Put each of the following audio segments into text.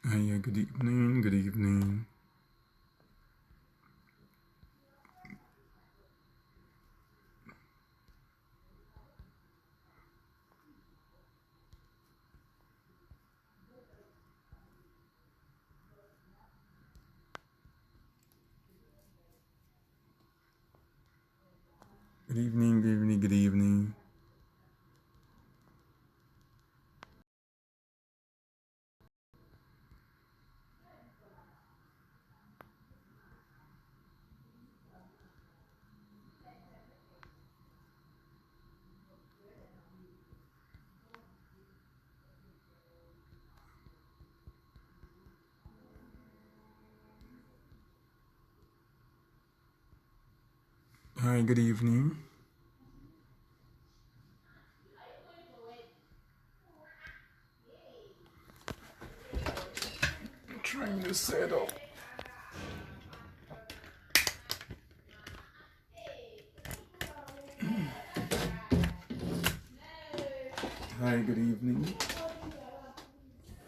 Yeah, good evening, good evening. Good evening, good evening, good evening. Hi, good evening. Trying to set up. Hi, good evening.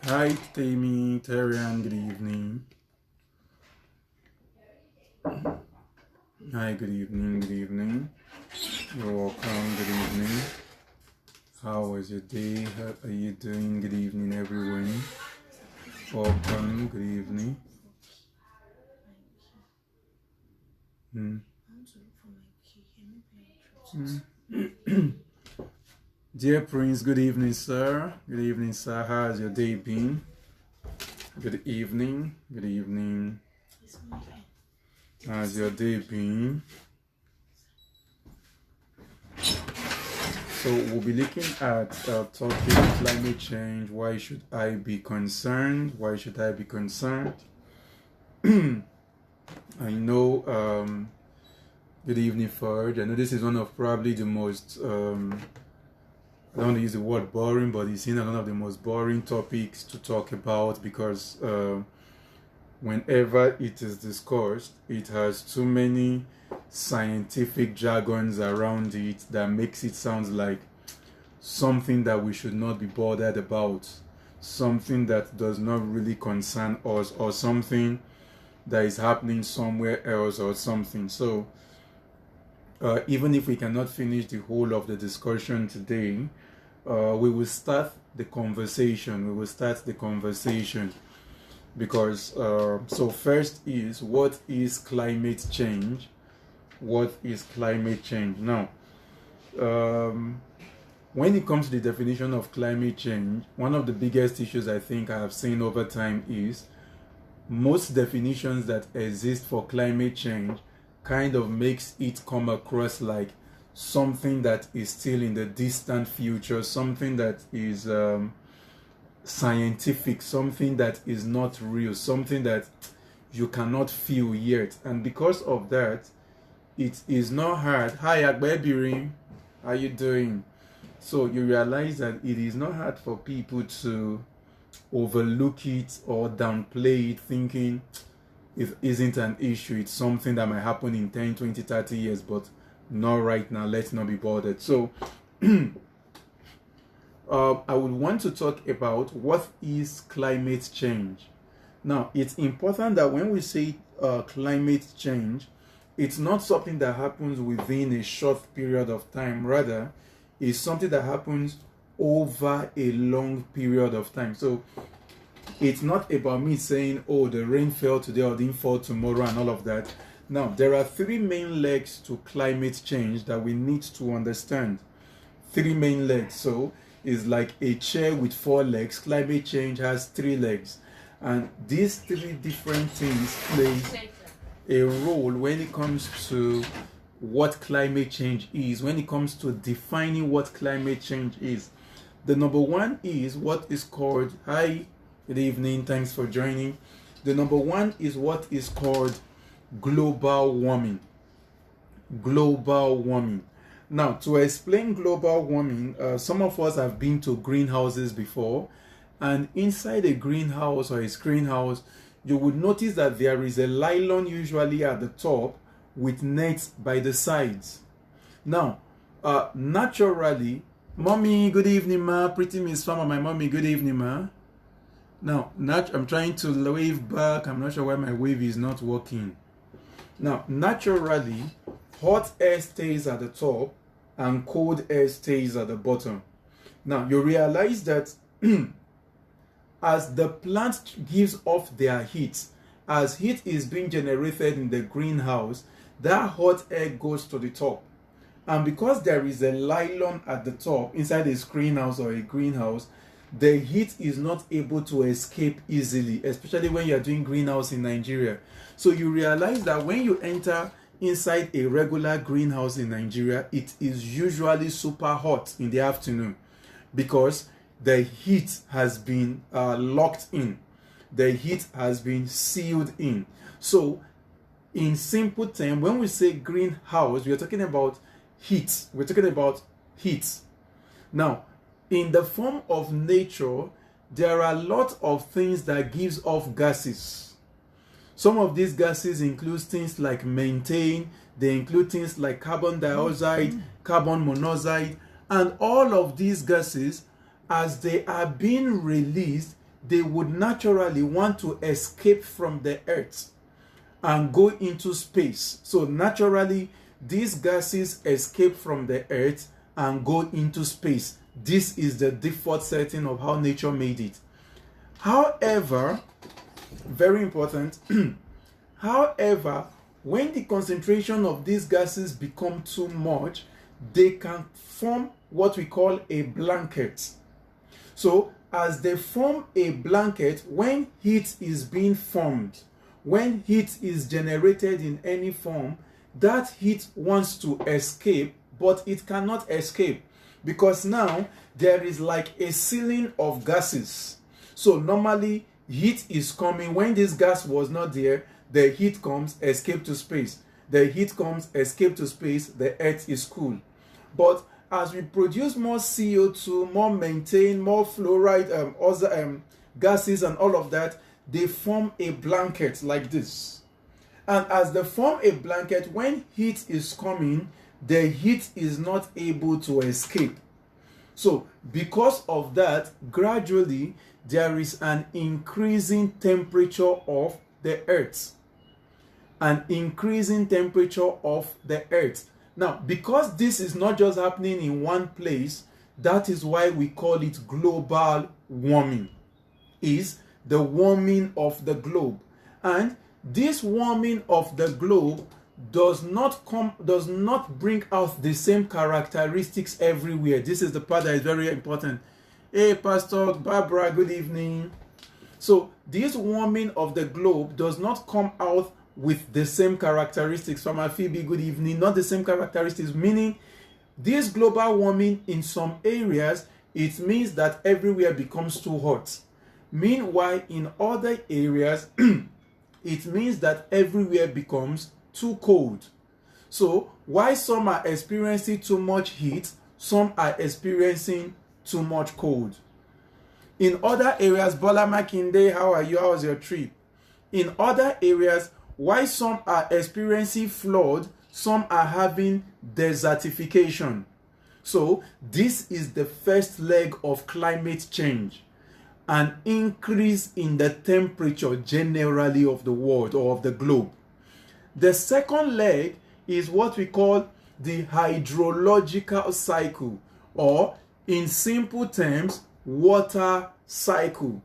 Hi, Tammy, Terian, good evening. Hi, good evening, good evening. You're welcome, good evening. How was your day? How are you doing? Good evening, everyone. Welcome, good evening. Mm. Dear Prince, good evening, sir. Good evening, sir. How's your day been? Good evening. Good evening. How's your day been? So we'll be looking at topic climate change. Why should I be concerned? Why should I be concerned? I know. Good evening, Ferd. I know this is one of probably the most. I don't want to use the word boring, but it's one of the most boring topics to talk about because whenever it is discussed, it has too many scientific jargons around it that makes it sound like something that we should not be bothered about, something that does not really concern us, or something that is happening somewhere else or something. So even if we cannot finish the whole of the discussion today, we will start the conversation. We will start the conversation because so first is, what is climate change? What is climate change? Now, when it comes to the definition of climate change, one of the biggest issues I think I have seen over time is most definitions that exist for climate change kind of makes it come across like something that is still in the distant future, something that is scientific, something that is not real, something that you cannot feel yet. And because of that, it is not hard. Hi, Agbebirin, how you doing? So you realize that it is not hard for people to overlook it or downplay it, thinking it isn't an issue. It's something that might happen in 10, 20, 30 years, but not right now. Let's not be bothered. So I would want to talk about what is climate change. Now, it's important that when we say climate change, it's not something that happens within a short period of time. Rather, it's something that happens over a long period of time. So it's not about me saying, oh, the rain fell today or didn't fall tomorrow and all of that. Now, there are three main legs to climate change that we need to understand. Three main legs. So it's like a chair with four legs. Climate change has three legs. And these three different things play a role when it comes to what climate change is, when it comes to defining what climate change is. The number one is what is called, hi, good evening, thanks for joining. The number one is what is called global warming. Global warming. Now, to explain global warming, some of us have been to greenhouses before, and inside a greenhouse or a screenhouse, you would notice that there is a nylon usually at the top with nets by the sides. Now, naturally, mommy, good evening, ma. Pretty Miss Farmer, my mommy, good evening, ma. Now, I'm trying to wave back. I'm not sure why my wave is not working. Now, naturally, hot air stays at the top and cold air stays at the bottom. Now, you realize that as the plant gives off their heat, as heat is being generated in the greenhouse, that hot air goes to the top. And because there is a nylon at the top inside a greenhouse or a greenhouse, the heat is not able to escape easily, especially when you're doing greenhouse in Nigeria. So you realize that when you enter inside a regular greenhouse in Nigeria, it is usually super hot in the afternoon because the heat has been locked in. The heat has been sealed in. So in simple terms, when we say greenhouse, we are talking about heat. We're talking about heat. Now, in the form of nature, there are a lot of things that gives off gases. Some of these gases include things like methane, they include things like carbon dioxide, carbon monoxide, and all of these gases, as they are being released, they would naturally want to escape from the earth and go into space. So naturally, these gases escape from the earth and go into space. This is the default setting of how nature made it. However, very important, however, when the concentration of these gases become too much, they can form what we call a blanket. So as they form a blanket, when heat is being formed, when heat is generated in any form, that heat wants to escape, but it cannot escape because now there is like a ceiling of gases. So normally heat is coming. When this gas was not there, the heat comes, escape to space. The heat comes, escape to space, the earth is cool. But as we produce more CO2, more methane, more fluoride, other gases and all of that, they form a blanket like this. And as they form a blanket, when heat is coming, the heat is not able to escape. So because of that, gradually there is an increasing temperature of the earth. An increasing temperature of the earth. Now, because this is not just happening in one place, that is why we call it global warming. Is the warming of the globe. And this warming of the globe does not bring out the same characteristics everywhere. This is the part that is very important. Hey, Pastor Barbara, good evening. So this warming of the globe does not come out with the same characteristics. From Phoebe, good evening. Not the same characteristics, meaning this global warming in some areas, it means that everywhere becomes too hot. Meanwhile, in other areas, it means that everywhere becomes too cold. So, while some are experiencing too much heat, some are experiencing too much cold. In other areas, Bola Makinde, how are you? How was your trip? In other areas, while some are experiencing flood, some are having desertification. So, this is the first leg of climate change. An increase in the temperature generally of the world or of the globe. The second leg is what we call the hydrological cycle, or in simple terms, water cycle.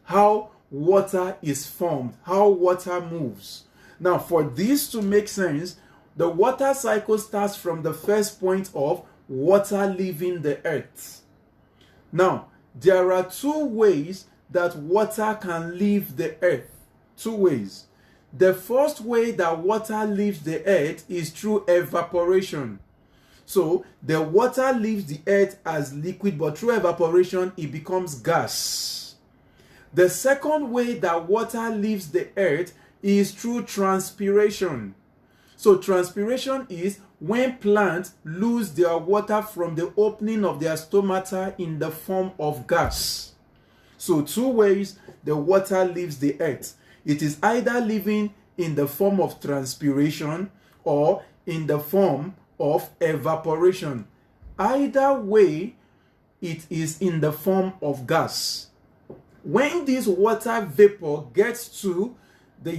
How water is formed, how water moves. Now, for this to make sense, the water cycle starts from the first point of water leaving the earth. Now, there are two ways that water can leave the earth. Two ways. The first way that water leaves the earth is through evaporation. So the water leaves the earth as liquid, but through evaporation it becomes gas. The second way that water leaves the earth is through transpiration. So transpiration is when plants lose their water from the opening of their stomata in the form of gas. So two ways the water leaves the earth. It is either living in the form of transpiration or in the form of evaporation. Either way, it is in the form of gas. When this water vapor gets to the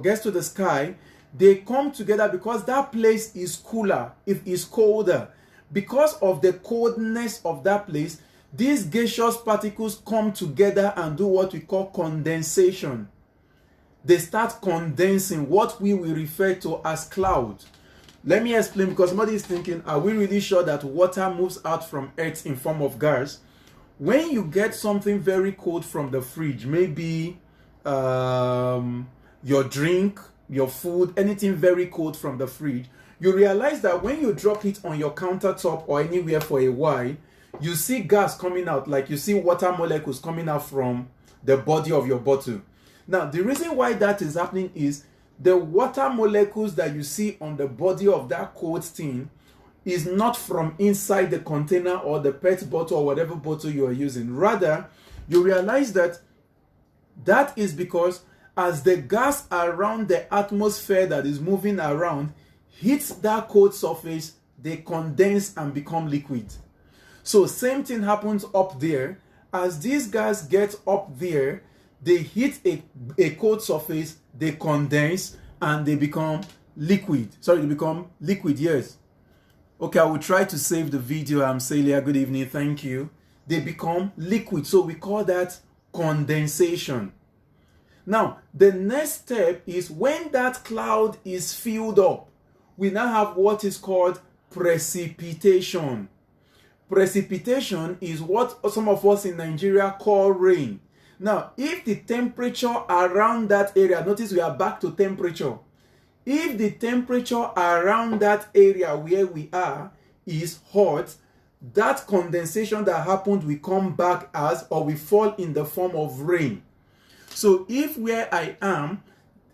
gets to the sky, they come together because that place is cooler, it is colder. Because of the coldness of that place, these gaseous particles come together and do what we call condensation. They start condensing, what we will refer to as cloud. Let me explain, because somebody is thinking, are we really sure that water moves out from earth in form of gas? When you get something very cold from the fridge, maybe your drink, your food, anything very cold from the fridge, you realize that when you drop it on your countertop or anywhere for a while, you see gas coming out, like you see water molecules coming out from the body of your bottle. Now, the reason why that is happening is the water molecules that you see on the body of that cold thing is not from inside the container or the PET bottle or whatever bottle you are using. Rather, you realize that that is because as the gas around the atmosphere that is moving around hits that cold surface, they condense and become liquid. So same thing happens up there. As these gas get up there, they hit a cold surface, they condense, and they become liquid. Sorry, they become liquid, yes. Okay, I will try to save the video. I'm Celia, good evening, thank you. They become liquid, so we call that condensation. Now, the next step is when that cloud is filled up, we now have what is called precipitation. Precipitation is what some of us in Nigeria call rain. Now, if the temperature around that area, notice we are back to temperature. If the temperature around that area where we are is hot, that condensation that happened will come back as, or will fall in the form of rain. So if where I am,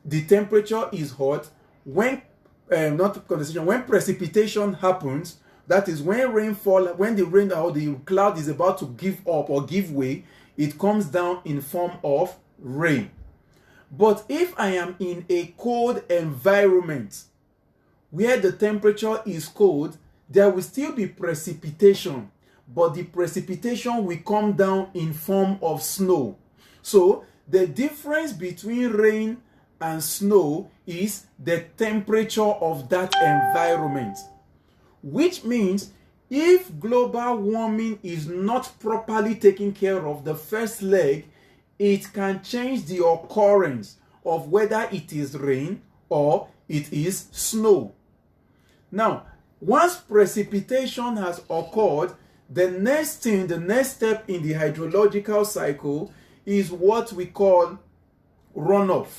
the temperature is hot, when not condensation, when precipitation happens, that is when rainfall, when the rain or the cloud is about to give up or give way, it comes down in form of rain. But if I am in a cold environment where the temperature is cold, there will still be precipitation, but the precipitation will come down in form of snow. So the difference between rain and snow is the temperature of that environment, which means if global warming is not properly taken care of, the first leg, it can change the occurrence of whether it is rain or it is snow. Now, once precipitation has occurred, the next thing, the next step in the hydrological cycle is what we call runoff.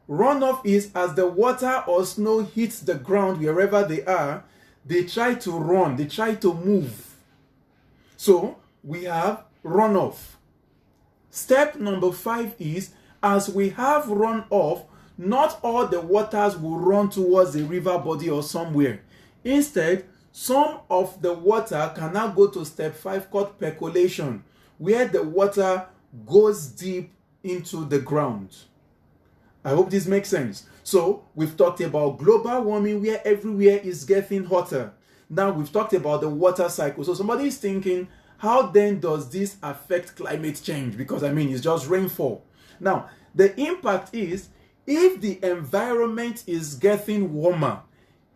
Runoff is as the water or snow hits the ground wherever they are, they try to run, they try to move. So we have runoff. Step number 5 is, as we have runoff, not all the waters will run towards a river body or somewhere. Instead, some of the water can now go to step 5 called percolation, where the water goes deep into the ground. I hope this makes sense. So we've talked about global warming where everywhere is getting hotter. Now we've talked about the water cycle. So somebody is thinking, how then does this affect climate change? Because I mean, it's just rainfall. Now, the impact is if the environment is getting warmer,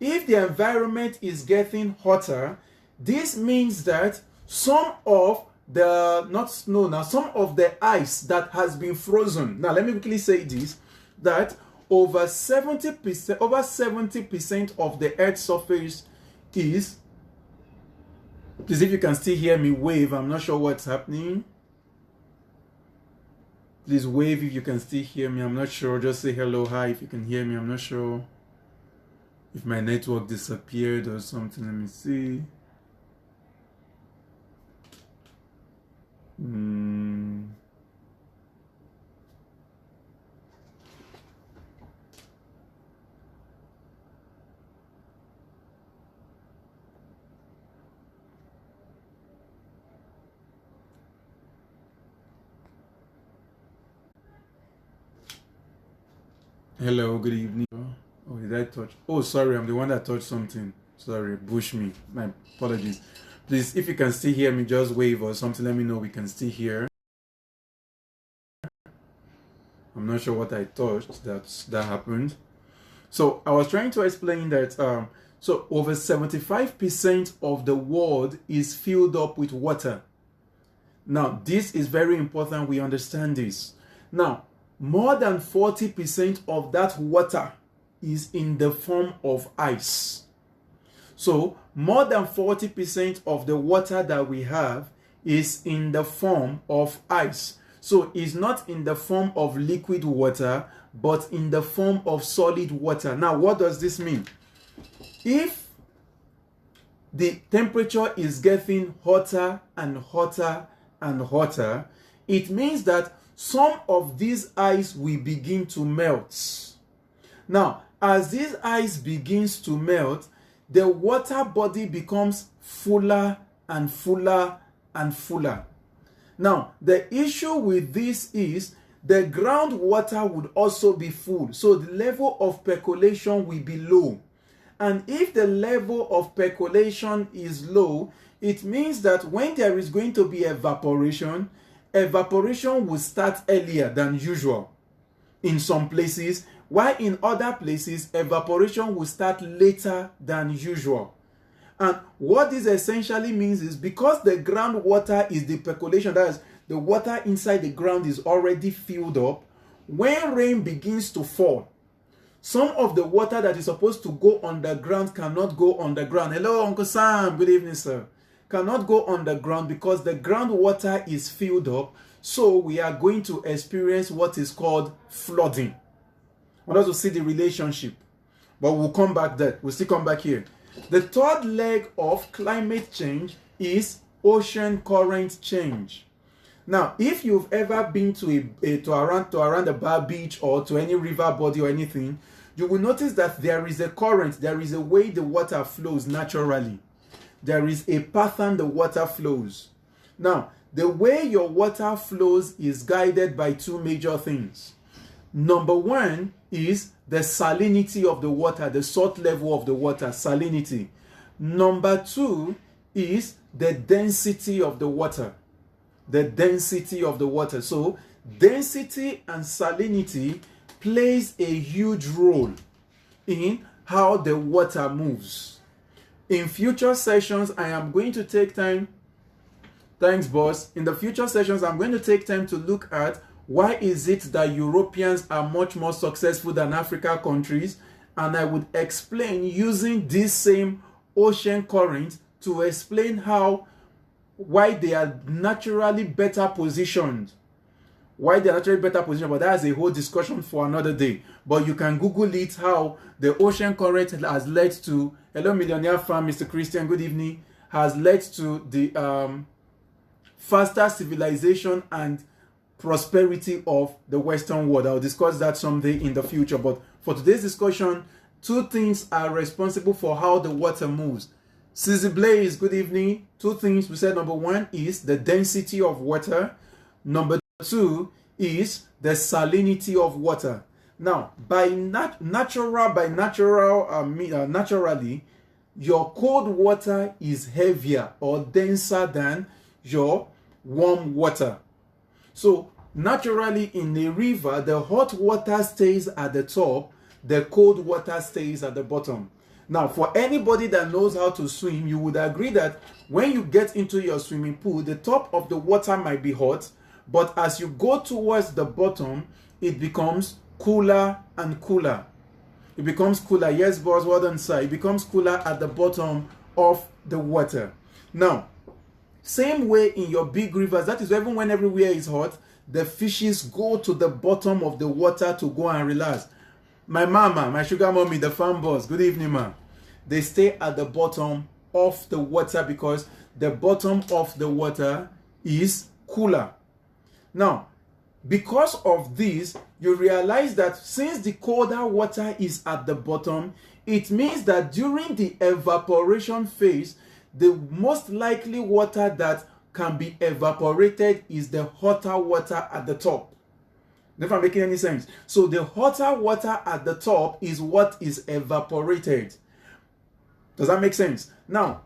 if the environment is getting hotter, this means that some of the, not snow now, some of the ice that has been frozen. Now, let me quickly say this, that over 70% of the Earth's surface is, please, if you can still hear me, wave. I'm not sure what's happening. Please wave if you can still hear me. I'm not sure. Just say hello, hi if you can hear me. I'm not sure if my network disappeared or something. Let me see. Hello, good evening. Oh, did I touch? Oh, sorry, I'm the one that touched something. Sorry, bush me. My apologies. Please, if you can still hear me, just wave or something. Let me know we can still hear. I'm not sure what I touched that happened. So I was trying to explain that so over 75% of the world is filled up with water. Now, this is very important we understand this. Now, more than 40% of that water is in the form of ice. So, more than 40% of the water that we have is in the form of ice. So, it's not in the form of liquid water, but in the form of solid water. Now, what does this mean? If the temperature is getting hotter and hotter and hotter, it means that some of this ice will begin to melt. Now, as this ice begins to melt, the water body becomes fuller and fuller and fuller. Now, the issue with this is the groundwater would also be full, so the level of percolation will be low. And if the level of percolation is low, it means that when there is going to be evaporation will start earlier than usual in some places, while in other places, evaporation will start later than usual. And what this essentially means is because the groundwater is the percolation, that is, the water inside the ground is already filled up, when rain begins to fall, some of the water that is supposed to go underground cannot go underground. Hello, Uncle Sam. Good evening, sir. Cannot go underground because the groundwater is filled up. So we are going to experience what is called flooding. I want us to see the relationship, but we'll come back there. We'll still come back here. The third leg of climate change is ocean current change. Now, if you've ever been to around a bar beach or to any river body or anything, you will notice that there is a current, there is a way the water flows naturally. There is a pattern the water flows. Now, the way your water flows is guided by two major things. Number one is the salinity of the water, the salt level of the water, salinity. Number two is the density of the water. The density of the water. So, density and salinity plays a huge role in how the water moves. In future sessions, I am going to take time. Thanks, boss. In the future sessions, I'm going to take time to look at why is it that Europeans are much more successful than African countries, and I would explain using this same ocean current to explain why they are naturally better positioned. But that's a whole discussion for another day. But you can Google it, how the ocean current has led to, hello Millionaire Farm, Mr. Christian, good evening, has led to the faster civilization and prosperity of the Western world. I'll discuss that someday in the future. But for today's discussion, two things are responsible for how the water moves. Sissy Blaze, good evening. Two things we said. Number one is the density of water. Number two is the salinity of water. Now, naturally, your cold water is heavier or denser than your warm water. So, naturally, in a river, the hot water stays at the top, the cold water stays at the bottom. Now, for anybody that knows how to swim, you would agree that when you get into your swimming pool, the top of the water might be hot, but as you go towards the bottom, it becomes cooler and cooler. It becomes cooler. Yes, boss, well done, sir. It becomes cooler at the bottom of the water. Now, same way in your big rivers, that is even when everywhere is hot, the fishes go to the bottom of the water to go and relax. My mama, my sugar mommy, the farm boss, good evening, ma. They stay at the bottom of the water because the bottom of the water is cooler. Now, because of this, you realize that since the colder water is at the bottom, it means that during the evaporation phase, the most likely water that can be evaporated is the hotter water at the top. If I'm making any sense. So the hotter water at the top is what is evaporated. Does that make sense? Now,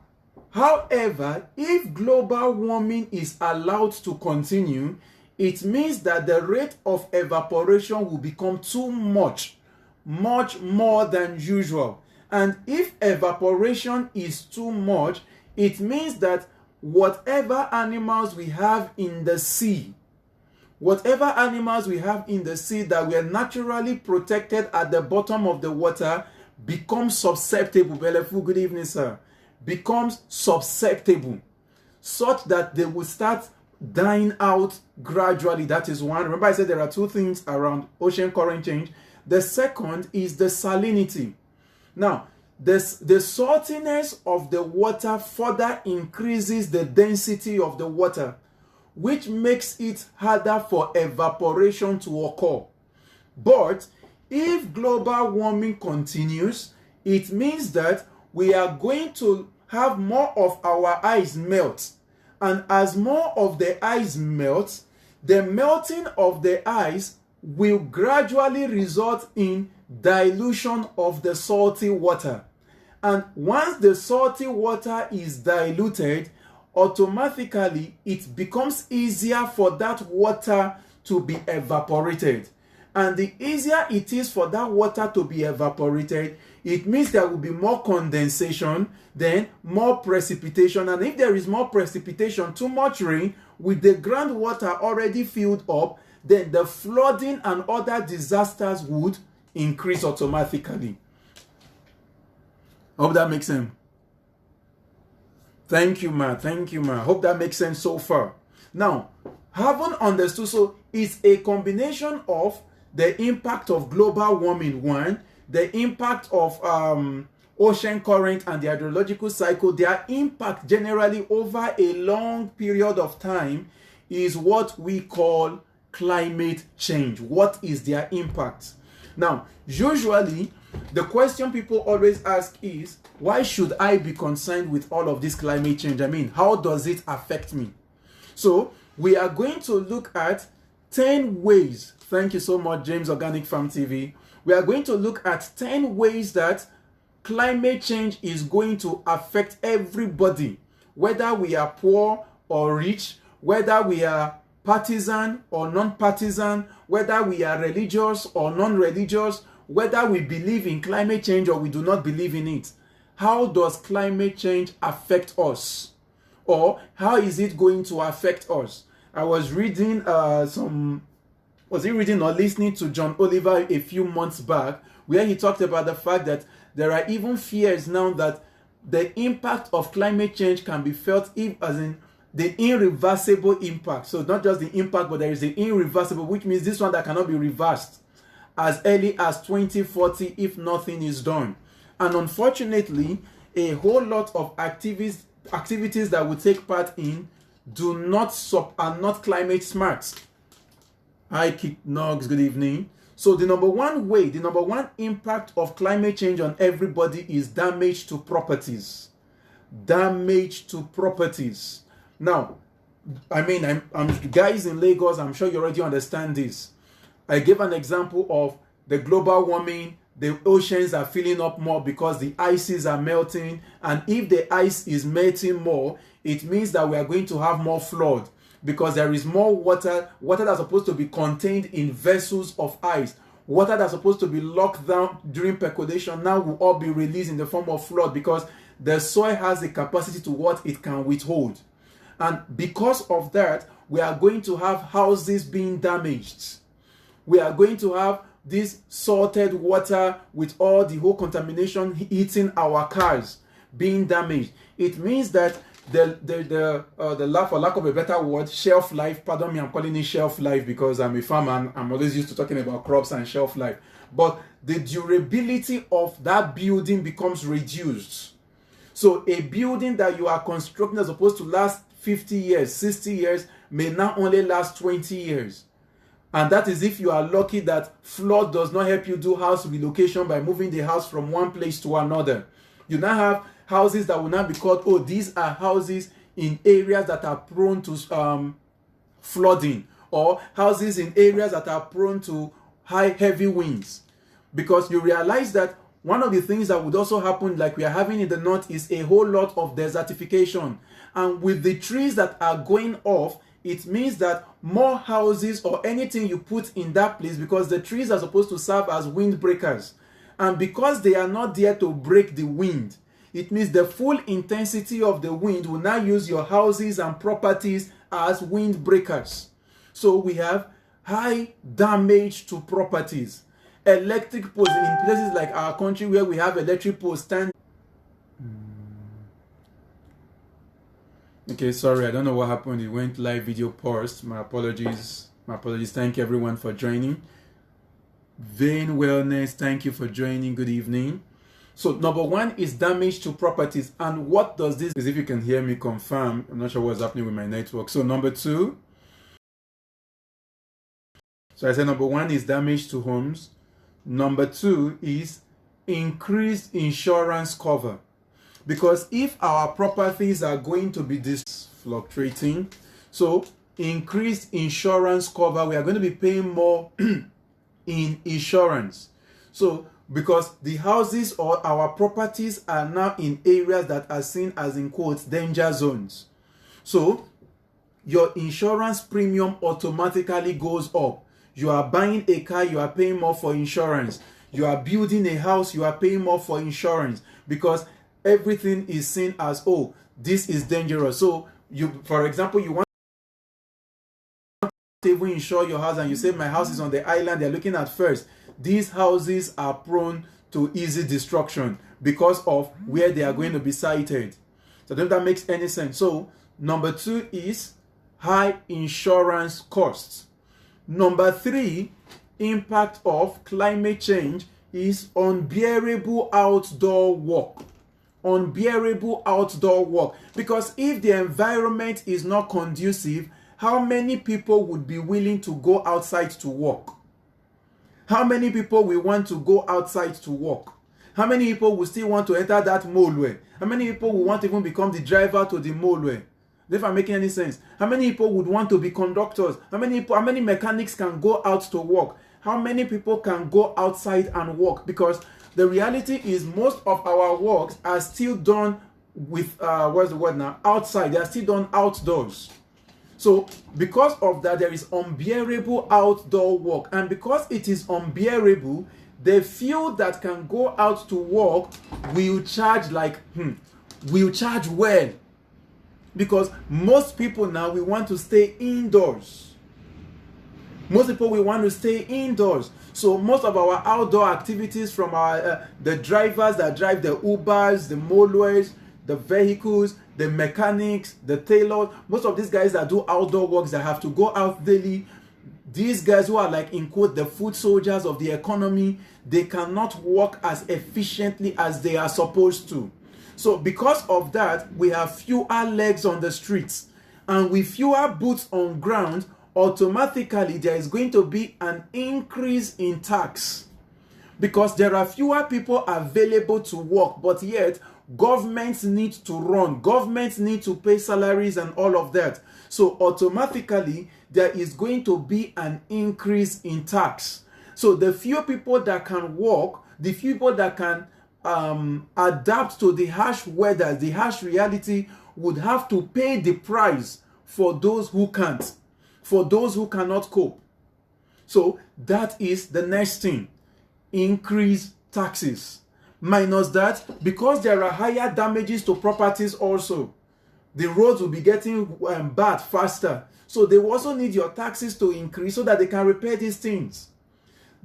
however, if global warming is allowed to continue, it means that the rate of evaporation will become too much more than usual. And if evaporation is too much, it means that whatever animals we have in the sea that were naturally protected at the bottom of the water become susceptible. Belefu, good evening, sir. Becomes susceptible, such that they will start dying out gradually. That is one. Remember I said there are two things around ocean current change. The second is the salinity. Now, the saltiness of the water further increases the density of the water, which makes it harder for evaporation to occur. But if global warming continues, it means that we are going to have more of our ice melt. And as more of the ice melts, the melting of the ice will gradually result in dilution of the salty water. And once the salty water is diluted, automatically it becomes easier for that water to be evaporated. And the easier it is for that water to be evaporated, it means there will be more condensation, then more precipitation. And if there is more precipitation, too much rain, with the groundwater already filled up, then the flooding and other disasters would increase automatically. Hope that makes sense. Thank you, ma. Hope that makes sense so far. Now, having understood, so it's a combination of the impact of global warming, one, the impact of ocean current and the hydrological cycle, their impact generally over a long period of time is what we call climate change. What is their impact? Now, usually, the question people always ask is, why should I be concerned with all of this climate change? I mean, how does it affect me? So, we are going to look at 10 ways. Thank you so much, James Organic Farm TV. We are going to look at 10 ways that climate change is going to affect everybody, whether we are poor or rich, whether we are partisan or non-partisan, whether we are religious or non-religious, whether we believe in climate change or we do not believe in it. How does climate change affect us? Or how is it going to affect us? I was reading listening to John Oliver a few months back, where he talked about the fact that there are even fears now that the impact of climate change can be felt as in the irreversible impact. So not just the impact, but there is the irreversible, which means this one that cannot be reversed as early as 2040 if nothing is done. And unfortunately, a whole lot of activities that we take part in are not climate smart. Hi, Kit Noggs, good evening. So the number one impact of climate change on everybody is damage to properties. Damage to properties. Now, I mean, I'm guys in Lagos, I'm sure you already understand this. I gave an example of the global warming. The oceans are filling up more because the ices are melting. And if the ice is melting more, it means that we are going to have more flood, because there is more water that's supposed to be contained in vessels of ice. Water that's supposed to be locked down during percolation now will all be released in the form of flood, because the soil has the capacity to what it can withhold. And because of that, we are going to have houses being damaged. We are going to have this salted water with all the whole contamination hitting our cars being damaged. It means that for lack of a better word, shelf life, pardon me, I'm calling it shelf life because I'm a farmer and I'm always used to talking about crops and shelf life. But the durability of that building becomes reduced. So a building that you are constructing that's supposed to last 50 years, 60 years, may now only last 20 years. And that is if you are lucky that flood does not help you do house relocation by moving the house from one place to another. You now have houses that will now be called, these are houses in areas that are prone to flooding, or houses in areas that are prone to heavy winds. Because you realize that one of the things that would also happen, like we are having in the north, is a whole lot of desertification. And with the trees that are going off, it means that more houses or anything you put in that place, because the trees are supposed to serve as windbreakers, and because they are not there to break the wind, it means the full intensity of the wind will now use your houses and properties as windbreakers. So we have high damage to properties. Electric poles in places like our country where we have electric poles stand. Okay, sorry, I don't know what happened. It went live video paused. My apologies. Thank you everyone for joining. Vein Wellness, thank you for joining. Good evening. So number one is damage to properties. And what does this, is if you can hear me confirm, I'm not sure what's happening with my network. So number two, so I said number one is damage to homes. Number two is increased insurance cover. Because if our properties are going to be fluctuating, so increased insurance cover, we are going to be paying more in insurance. So because the houses or our properties are now in areas that are seen as, in quotes, danger zones. So your insurance premium automatically goes up. You are buying a car, you are paying more for insurance. You are building a house, you are paying more for insurance, because everything is seen as, oh, this is dangerous. So you, for example, you want to even insure your house and you say my house is on the island, they're looking at first. These houses are prone to easy destruction because of where they are going to be sited. So I don't know if that makes any sense. So number two is high insurance costs. Number three, impact of climate change is unbearable outdoor work. Unbearable outdoor work. Because if the environment is not conducive, how many people would be willing to go outside to work? How many people will want to go outside to work? How many people will still want to enter that motorway? How many people will want to even become the driver to the motorway? If I'm making any sense. How many people would want to be conductors? How many mechanics can go out to work? How many people can go outside and work? Because the reality is most of our works are still done with, what's the word now? Outside. They are still done outdoors. So because of that, there is unbearable outdoor work. And because it is unbearable, the few that can go out to work will charge will charge well. Because most people now, we want to stay indoors. Most people, we want to stay indoors. So most of our outdoor activities, from our the drivers that drive the Ubers, the Molways, the vehicles, the mechanics, the tailors, most of these guys that do outdoor works that have to go out daily, these guys who are like, in quote, the foot soldiers of the economy, they cannot work as efficiently as they are supposed to. So because of that, we have fewer legs on the streets, and with fewer boots on ground, automatically there is going to be an increase in tax, because there are fewer people available to work, but yet governments need to run, governments need to pay salaries and all of that. So automatically there is going to be an increase in tax. So the few people that can work, the few people that can adapt to the harsh weather, the harsh reality, would have to pay the price for those who can't, for those who cannot cope. So that is the next thing. Increase taxes. Minus that, because there are higher damages to properties also, the roads will be getting bad faster. So they also need your taxes to increase so that they can repair these things.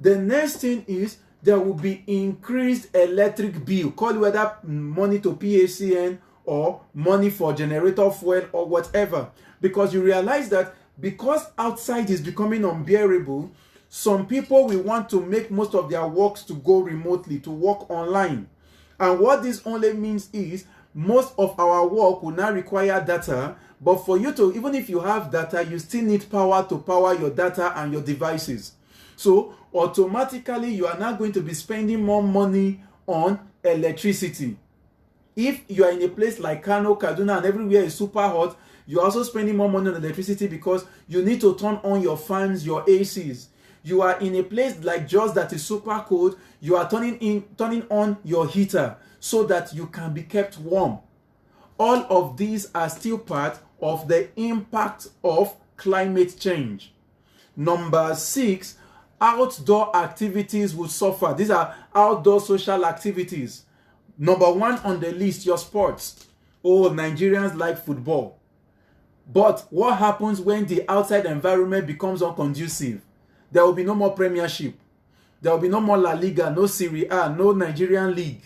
The next thing is there will be increased electric bill. Call it whether money to PACN or money for generator fuel or whatever. Because you realize that because outside is becoming unbearable, some people will want to make most of their works to go remotely, to work online. And what this only means is most of our work will now require data. But for you to, even if you have data, you still need power to power your data and your devices. So automatically you are now going to be spending more money on electricity. If you are in a place like Kano, Kaduna, and everywhere is super hot, you're also spending more money on electricity because you need to turn on your fans, your ACs. You are in a place like Jos that is super cold, you are turning on your heater so that you can be kept warm. All of these are still part of the impact of climate change. Number 6, outdoor activities will suffer. These are outdoor social activities. Number 1 on the list, your sports. Oh, Nigerians like football. But what happens when the outside environment becomes unconducive? There will be no more Premiership. There will be no more La Liga, no Serie A, no Nigerian League.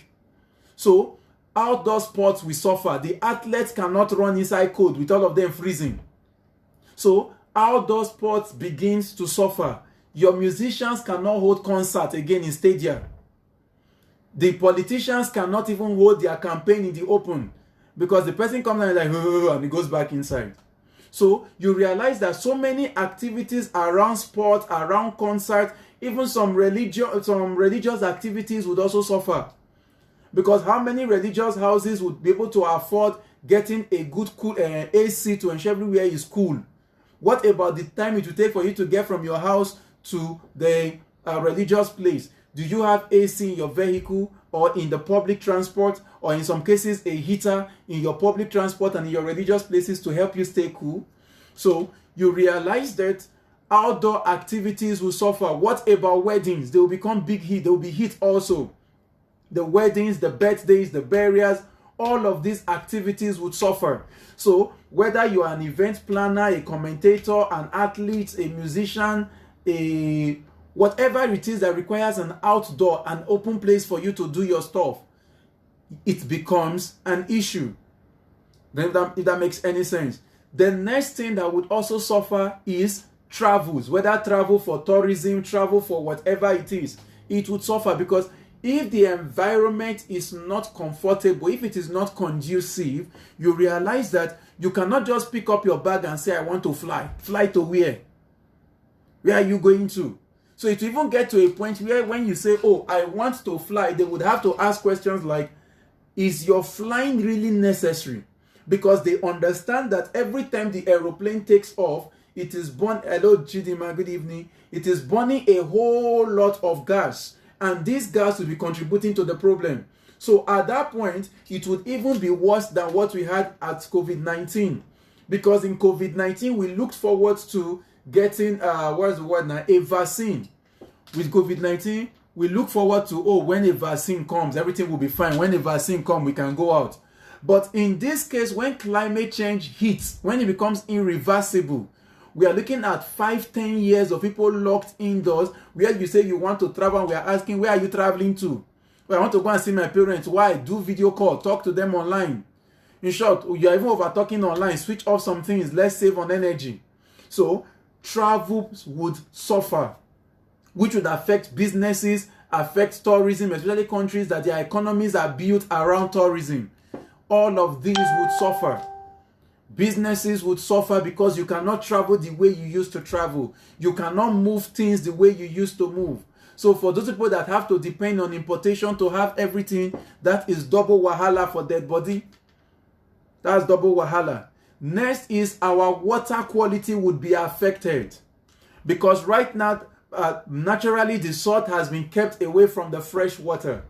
So, outdoor sports will suffer. The athletes cannot run inside cold with all of them freezing. So, outdoor sports begins to suffer. Your musicians cannot hold concerts again in stadia. The politicians cannot even hold their campaign in the open because the person comes and is like, oh, and he goes back inside. So you realize that so many activities around sport, around concerts, even some religious activities would also suffer. Because how many religious houses would be able to afford getting a good cool AC to ensure everywhere is cool? What about the time it will take for you to get from your house to the religious place? Do you have AC in your vehicle or in the public transport, or in some cases a heater in your public transport and in your religious places to help you stay cool? So you realize that outdoor activities will suffer. What about weddings? They will become big hit. They will be hit also. The weddings, the birthdays, the burials, all of these activities would suffer. So whether you are an event planner, a commentator, an athlete, a musician, whatever it is that requires an outdoor, an open place for you to do your stuff, it becomes an issue. Then if that makes any sense. The next thing that would also suffer is travels, whether travel for tourism, travel for whatever it is, it would suffer because if the environment is not comfortable, if it is not conducive, you realize that you cannot just pick up your bag and say, I want to fly. Fly to where? Where are you going to? So it will even get to a point where when you say, oh, I want to fly, they would have to ask questions like, is your flying really necessary? Because they understand that every time the aeroplane takes off, it is hello Chidima, good evening. It is burning a whole lot of gas. And this gas will be contributing to the problem. So at that point, it would even be worse than what we had at COVID-19. Because in COVID-19, we looked forward to getting, a vaccine. With COVID-19, we look forward to, when a vaccine comes, everything will be fine. When a vaccine comes, we can go out. But in this case, when climate change hits, when it becomes irreversible, we are looking at 5-10 years of people locked indoors, where you say you want to travel, and we are asking, where are you traveling to? Well, I want to go and see my parents. Why? Do video call, talk to them online. In short, you are even over talking online, switch off some things, let's save on energy. So, travel would suffer, which would affect businesses, affect tourism, especially countries that their economies are built around tourism. All of these would suffer. Businesses would suffer because you cannot travel the way you used to travel. You cannot move things the way you used to move. So for those people that have to depend on importation to have everything, that is double wahala for dead body. That's double wahala. Next is our water quality would be affected. Because right now, naturally the salt has been kept away from the fresh water.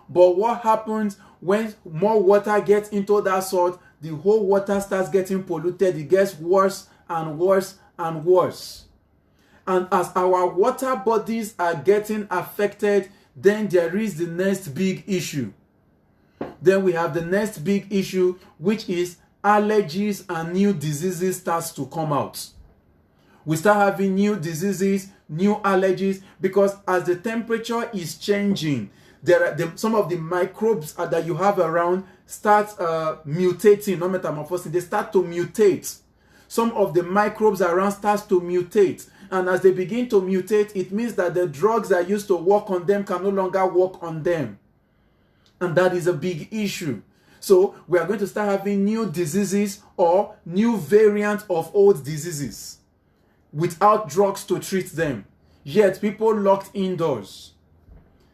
But what happens when more water gets into that salt? The whole water starts getting polluted. It gets worse and worse and worse. And as our water bodies are getting affected, then there is the next big issue. Then we have the next big issue, which is allergies and new diseases starts to come out. We start having new diseases, new allergies, because as the temperature is changing, some of the microbes that you have around start mutating, not metamorphosing. They start to mutate. Some of the microbes around starts to mutate. And as they begin to mutate, it means that the drugs that used to work on them can no longer work on them. And that is a big issue. So we are going to start having new diseases or new variants of old diseases without drugs to treat them. Yet people locked indoors.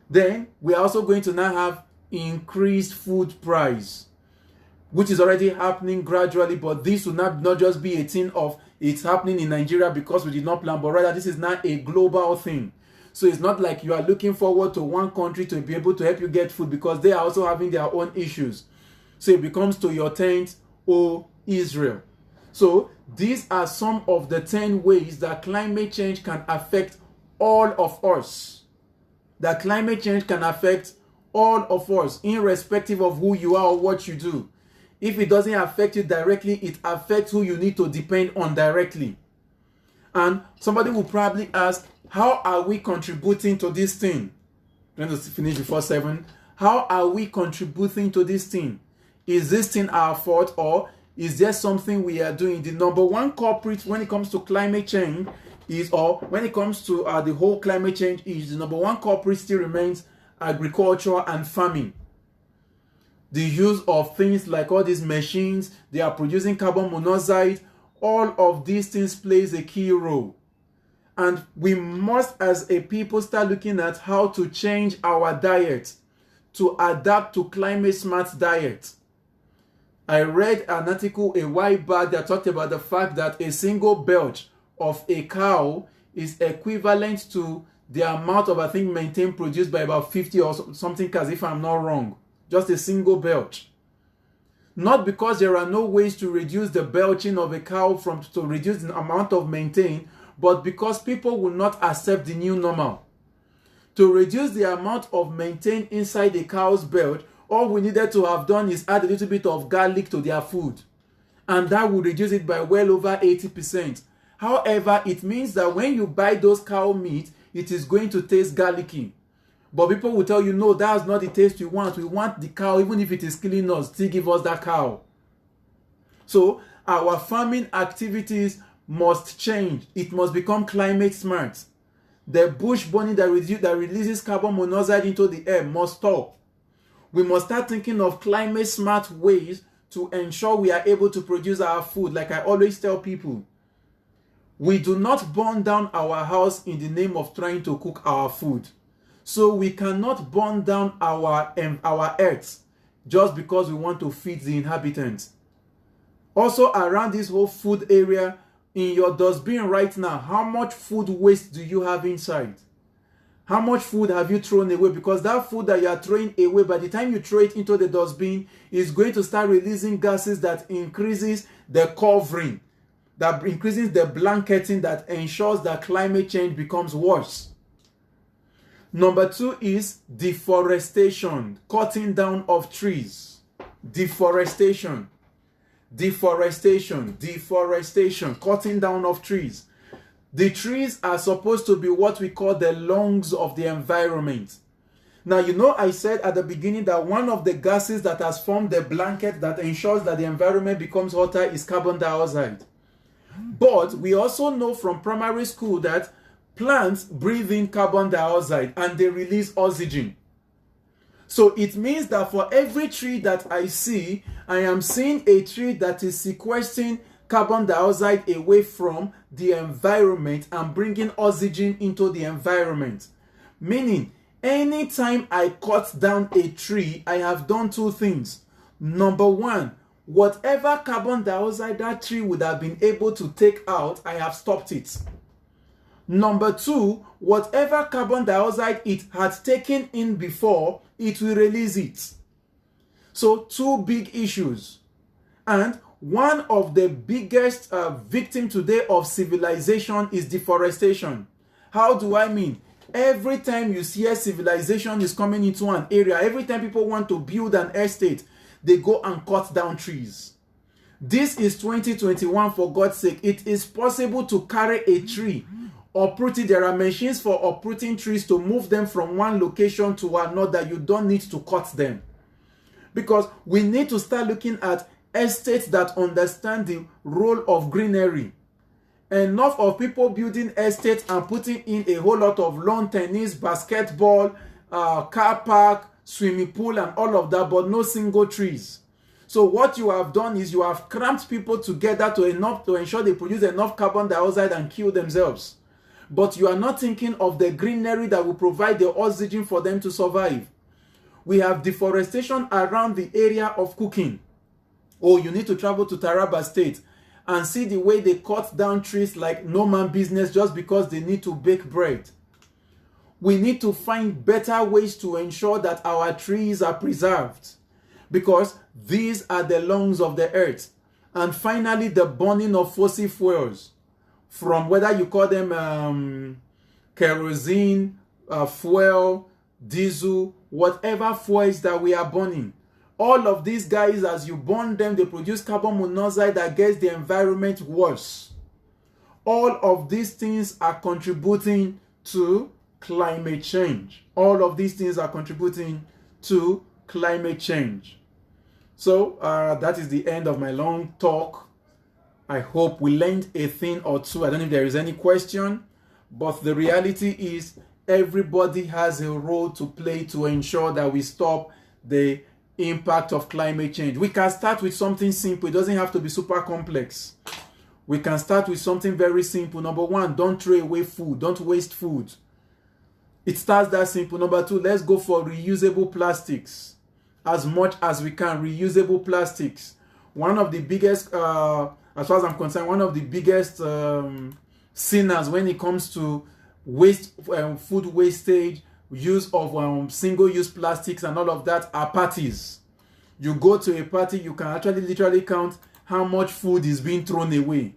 Then we are also going to now have increased food price, which is already happening gradually, but this will not just be a thing of it's happening in Nigeria because we did not plan, but rather this is now a global thing. So it's not like you are looking forward to one country to be able to help you get food because they are also having their own issues. So it becomes to your tent, O Israel. So these are some of the 10 ways that climate change can affect all of us. That climate change can affect all of us, irrespective of who you are or what you do. If it doesn't affect you directly, it affects who you need to depend on directly. And somebody will probably ask, how are we contributing to this thing? Let us finish before 7. How are we contributing to this thing? Is this thing our fault, or is there something we are doing? The number one culprit when it comes to climate change is, or when it comes to the whole climate change, is the number one culprit still remains agriculture and farming. The use of things like all these machines, they are producing carbon monoxide. All of these things plays a key role. And we must, as a people, start looking at how to change our diet to adapt to climate smart diet. I read an article a while back that talked about the fact that a single belch of a cow is equivalent to the amount of, I think, methane produced by about 50 or something cows, if I'm not wrong. Just a single belch. Not because there are no ways to reduce the belching of a cow to reduce the amount of methane, but because people will not accept the new normal. To reduce the amount of methane inside a cow's belch, all we needed to have done is add a little bit of garlic to their food. And that would reduce it by well over 80%. However, it means that when you buy those cow meat, it is going to taste garlicky. But people will tell you, no, that's not the taste we want. We want the cow, even if it is killing us, still give us that cow. So our farming activities must change. It must become climate smart. The bush burning that releases carbon monoxide into the air must stop. We must start thinking of climate smart ways to ensure we are able to produce our food. Like I always tell people, we do not burn down our house in the name of trying to cook our food. So we cannot burn down our earth just because we want to feed the inhabitants. Also, around this whole food area, in your dustbin right now, how much food waste do you have inside? How much food have you thrown away? Because that food that you are throwing away, by the time you throw it into the dustbin, is going to start releasing gases that increases the covering, that increases the blanketing, that ensures that climate change becomes worse. Number 2 is deforestation, cutting down of trees. Deforestation, cutting down of trees. The trees are supposed to be what we call the lungs of the environment. Now, you know, I said at the beginning that one of the gases that has formed the blanket that ensures that the environment becomes hotter is carbon dioxide. But we also know from primary school that plants breathe in carbon dioxide and they release oxygen. So it means that for every tree that I see, I am seeing a tree that is sequestering carbon dioxide away from the environment and bringing oxygen into the environment. Meaning, anytime I cut down a tree, I have done 2 things. Number 1, whatever carbon dioxide that tree would have been able to take out, I have stopped it. Number 2, whatever carbon dioxide it had taken in before, it will release it. So 2 big issues. And one of the biggest victim today of civilization is deforestation. How do I mean? Every time you see a civilization is coming into an area, every time people want to build an estate, they go and cut down trees. This is 2021, for God's sake. It is possible to carry a tree, uproot it. There are machines for uprooting trees to move them from one location to another. You don't need to cut them. Because we need to start looking at estates that understand the role of greenery. Enough of people building estates and putting in a whole lot of lawn tennis, basketball, car park, swimming pool and all of that, but no single trees. So what you have done is you have cramped people together to ensure they produce enough carbon dioxide and kill themselves. But you are not thinking of the greenery that will provide the oxygen for them to survive. We have deforestation around the area of cooking. Oh, you need to travel to Taraba State and see the way they cut down trees like no man's business just because they need to bake bread. We need to find better ways to ensure that our trees are preserved, because these are the lungs of the earth. And finally, the burning of fossil fuels, from whether you call them kerosene, fuel, diesel, whatever fuels that we are burning. All of these guys, as you burn them, they produce carbon monoxide that gets the environment worse. All of these things are contributing to climate change. All of these things are contributing to climate change. So that is the end of my long talk. I hope we learned a thing or two. I don't know if there is any question, but the reality is everybody has a role to play to ensure that we stop the impact of climate change. We can start with something simple. It doesn't have to be super complex. We can start with something very simple. Number one, don't throw away food. Don't waste food. It starts that simple. Number two, let's go for reusable plastics. As much as we can, reusable plastics. One of the biggest, as far as I'm concerned, one of the biggest sinners when it comes to waste, food wastage, use of single-use plastics and all of that are parties. You go to a party, you can actually literally count how much food is being thrown away.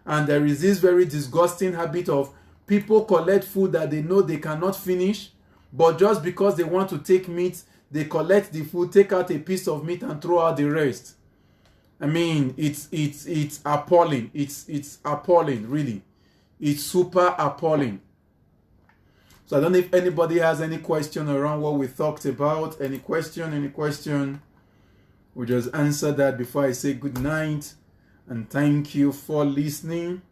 And there is this very disgusting habit of people collect food that they know they cannot finish, but just because they want to take meat, they collect the food, take out a piece of meat and throw out the rest. I mean, it's appalling. It's appalling, really. It's super appalling. So I don't know if anybody has any question around what we talked about. Any question? We'll just answer that before I say good night. And thank you for listening.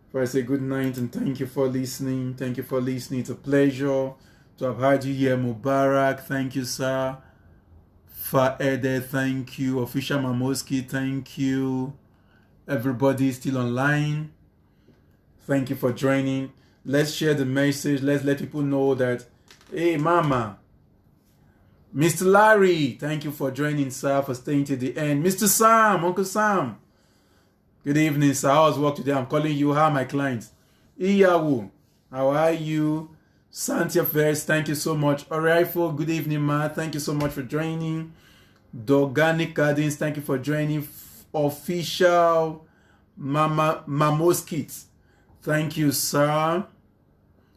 Before I say good night and thank you for listening. Thank you for listening. It's a pleasure to have had you here. Mubarak, thank you, sir. Faede, thank you. Official Mamoski, thank you. Everybody still online. Thank you for joining. Let's share the message. Let's let people know that, hey, Mama. Mr. Larry, thank you for joining, sir, for staying to the end. Mr. Sam, Uncle Sam. Good evening, sir. How's work today? I'm calling you. How are my clients? Iyawu, how are you? Santia Ferris, thank you so much. Oraifo, good evening, ma. Thank you so much for joining. Dorganic Gardens, thank you for joining. Official Mamoskit, thank you, sir.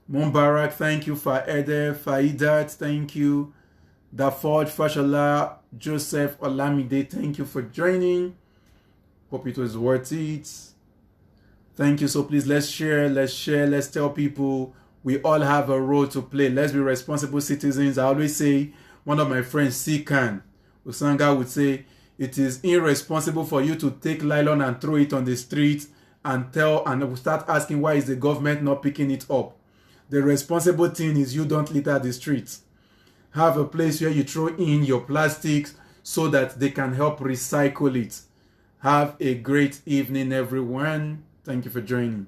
Mubarak, thank you. Faede, Faidat, thank you. Daford, Fashola, Joseph, Olamide, thank you for joining. Hope it was worth it. Thank you. So please, let's share, let's tell people we all have a role to play. Let's be responsible citizens. I always say, one of my friends, Sikan Usanga, would say, it is irresponsible for you to take nylon and throw it on the street and start asking why is the government not picking it up. The responsible thing is you don't litter the streets. Have a place where you throw in your plastics so that they can help recycle it. Have a great evening, everyone. Thank you for joining.